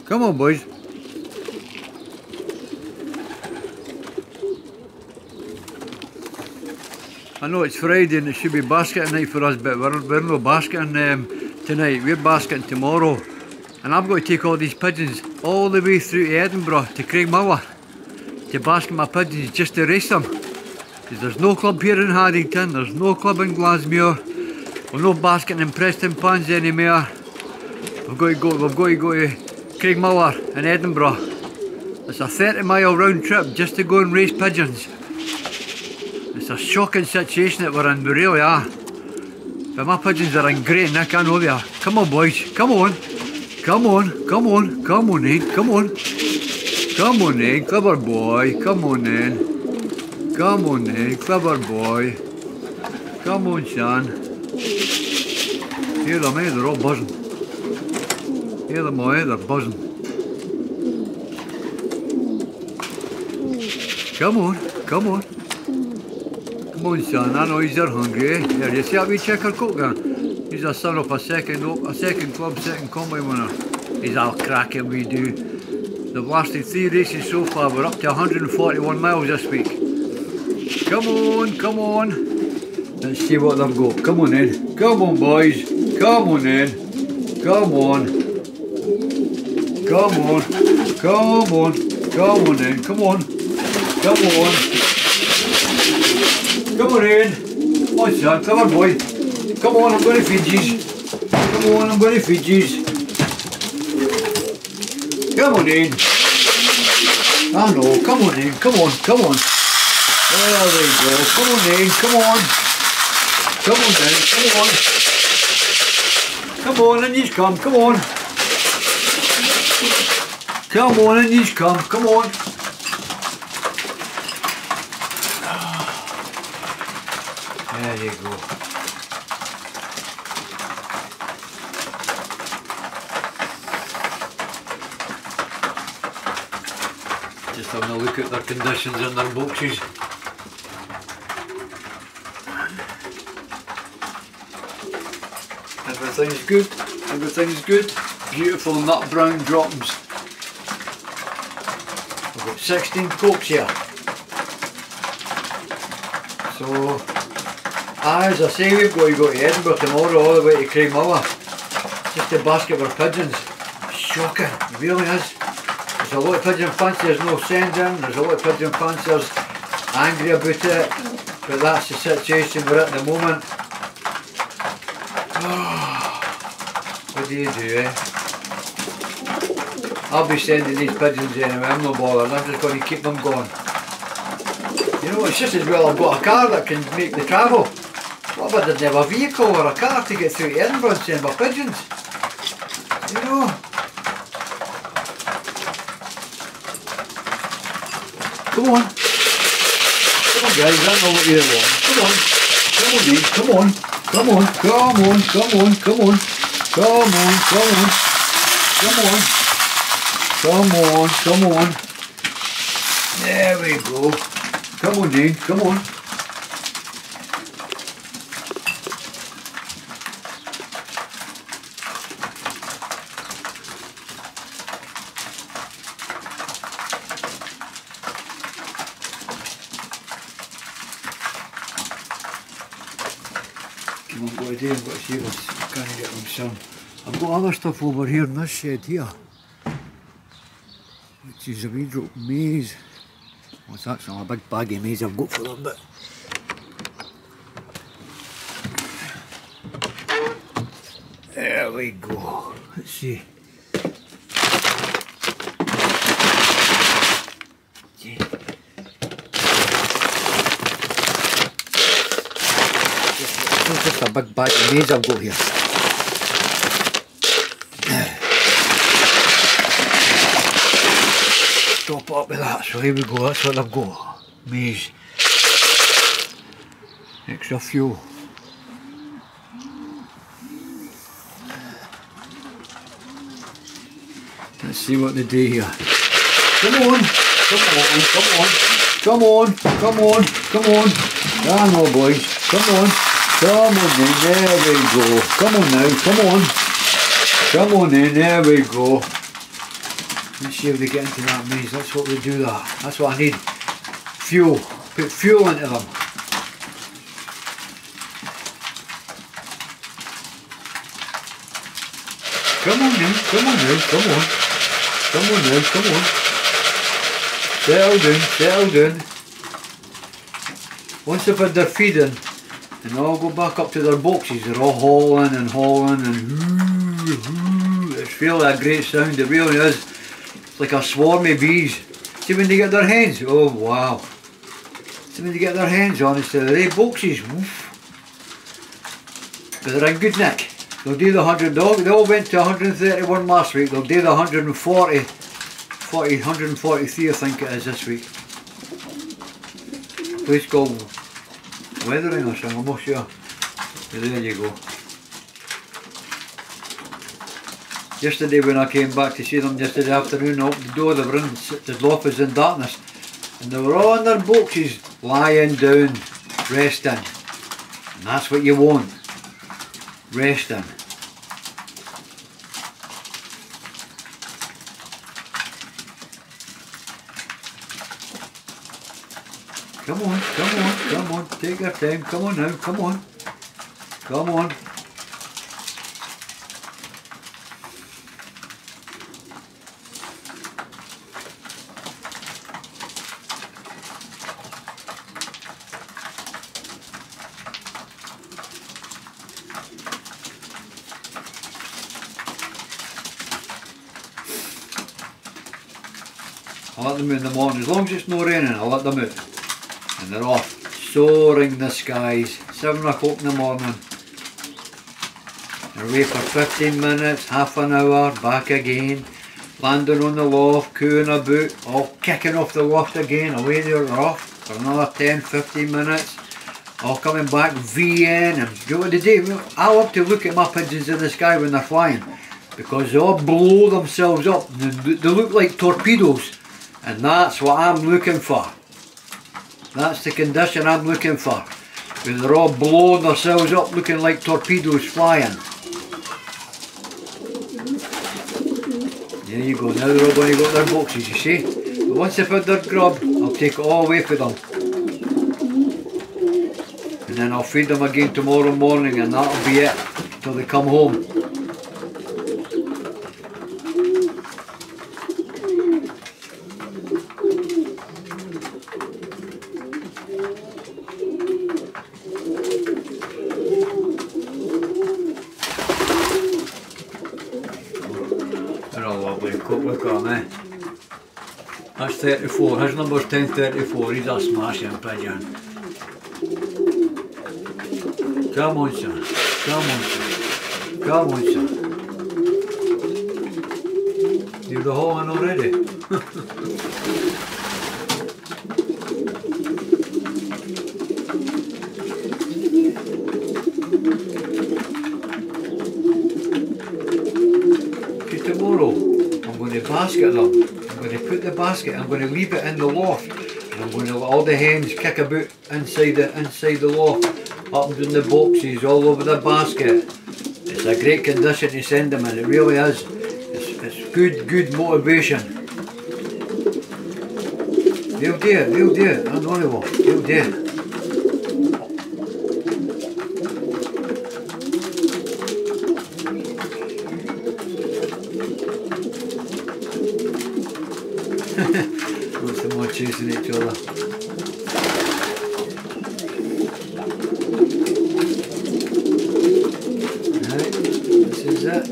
Come on, boys. I know it's Friday and it should be basketing night for us, but we're no basketing tonight. We're basketing tomorrow. And I'm going to take all these pigeons all the way through to Edinburgh to Craigmillar to basket my pigeons just to race them. Because there's no club here in Haddington, there's no club in Glasmuir, we're no basketing in Preston Pans anymore. We've got to go to Craigmillar in Edinburgh. It's a 30-mile round trip just to go and race pigeons. It's a shocking situation that we're in, we really are. But my pigeons are in great nick, I know they are. Come on, boys, come on. Come on, come on, come on in, come on. Come on in, clever boy, come on in. Come on in, clever boy. Come on, son. Hear them, they're all buzzing. Hear them all, they're buzzing. Come on, come on. Come on, son, I know you're hungry, eh? There, you see that wee checker coat there? He's a son of a second club, second combine winner. He's all cracking we do. They've lasted 3 races so far, we're up to 141 miles this week. Come on, come on. Let's see what they've got. Come on in. Come on, boys. Come on in. Come on. Come on. Come on. Come on in. Come on. Come on. Come on in. Come on, son. Come on, boy. Come on, I'm going to feed yous. Come on, I'm going to feed yous. Come on in. I know. Come on in. Come on. Come on. There we go. Come on in. Come on. Come on in. Come on. Come on, and yous come. Come on. Come on, and yous come. Come on. There you go. Just having a look at their conditions in their boxes. Everything's good, everything's good. Beautiful nut brown droppings. We've got 16 cokes here. So, as I say, we've got to go to Edinburgh tomorrow all the way to Craigmillar just to basket our pigeons. Shocking, it really is. There's a lot of pigeon fanciers no sending, there's a lot of pigeon fanciers angry about it, but that's the situation we're at the moment. What do you do, eh? I'll be sending these pigeons anyway, I'm not bothered, I'm just going to keep them going. You know, it's just as well I've got a car that can make the travel. What if I didn't have a vehicle or a car to get through to Edinburgh and send my pigeons? You know? Come on. Come on, guys, I know what you want. Come on. Come on, Dave. Come on. Come on. Come on. Come on. Come on. Come on. Come on. Come on. Come on. Come on. There we go. Come on, Dave. Come on. I've got to do, I've got to see if I can get them some. I've got other stuff over here in this shed here, which is a wee drop maize. What's that? It's not a big bag of maize I've got for them, but there we go. Let's see. Just a big bag of maize I've got here. Top up with that, so here we go, that's what I've got. Maize. Extra fuel. Let's see what they do here. Come on, come on, come on, come on, come on, come on. Come on, boys, come on. Come on in, there we go. Come on now, come on. Come on in, there we go. Let's see if they get into that maze. Let's hope they do that. That's what I need. Fuel. Put fuel into them. Come on now, come on now, come on. Come on now, come on. Settle down, settle down. Once they've had their feeding, and all go back up to their boxes, they're all hauling and hauling and it's really a great sound, it really is. It's like a swarm of bees. See when they get their hands, oh wow. See when they get their hands on instead of their boxes, woof. But they're in good nick. They'll do the 100, they all went to 131 last week, they'll do the 143 I think it is this week. A place called Weathering or something, I'm not sure. But there you go. Yesterday when I came back to see them yesterday afternoon, I opened the door, they were in, the loft was in darkness. And they were all in their boxes, lying down, resting. And that's what you want. Resting. Come on, come on, come on, take your time, come on now, come on. Come on. I let them in the morning, as long as it's not raining, I let them out. And they're off, soaring the skies, 7 o'clock in the morning. They're away for 15 minutes, half an hour, back again, landing on the loft, cooing about, all kicking off the loft again, away they're off for another 10-15 minutes, all coming back, VN, and do what they do. I love to look at my pigeons in the sky when they're flying, because they all blow themselves up, they look like torpedoes, and that's what I'm looking for. That's the condition I'm looking for. Because they're all blowing themselves up looking like torpedoes flying. There you go, now they're all going to go to their boxes, you see. But once they've had their grub, I'll take it all away for them. And then I'll feed them again tomorrow morning and that'll be it till they come home. Look at him, eh? That's 34, his number's 1034, he's a smashing pigeon. Come on son, come on son, come on son. You're the hauling already. Okay, tomorrow I'm going to basket them. I'm going to put the basket, I'm going to leave it in the loft, and I'm going to let all the hens kick about inside the loft, up in the boxes, all over the basket. It's a great condition to send them in, it really is. It's good motivation. They'll do it, I know they will, they'll do it. Lots of more chasing each other. Right, this is it.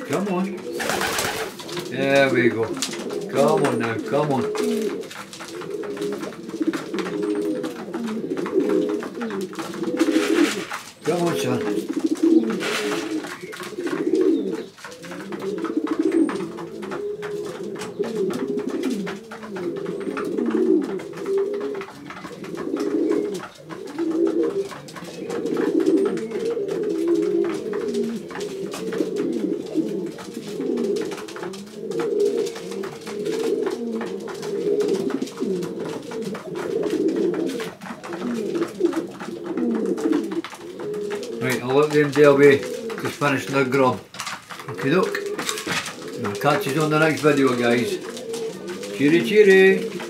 Come on. There we go. Come on now, come on. Come on, son. Right, I'll let them day away, just finishing their grub. Okay, look. I'll catch you on the next video, guys. Cheery, cheery.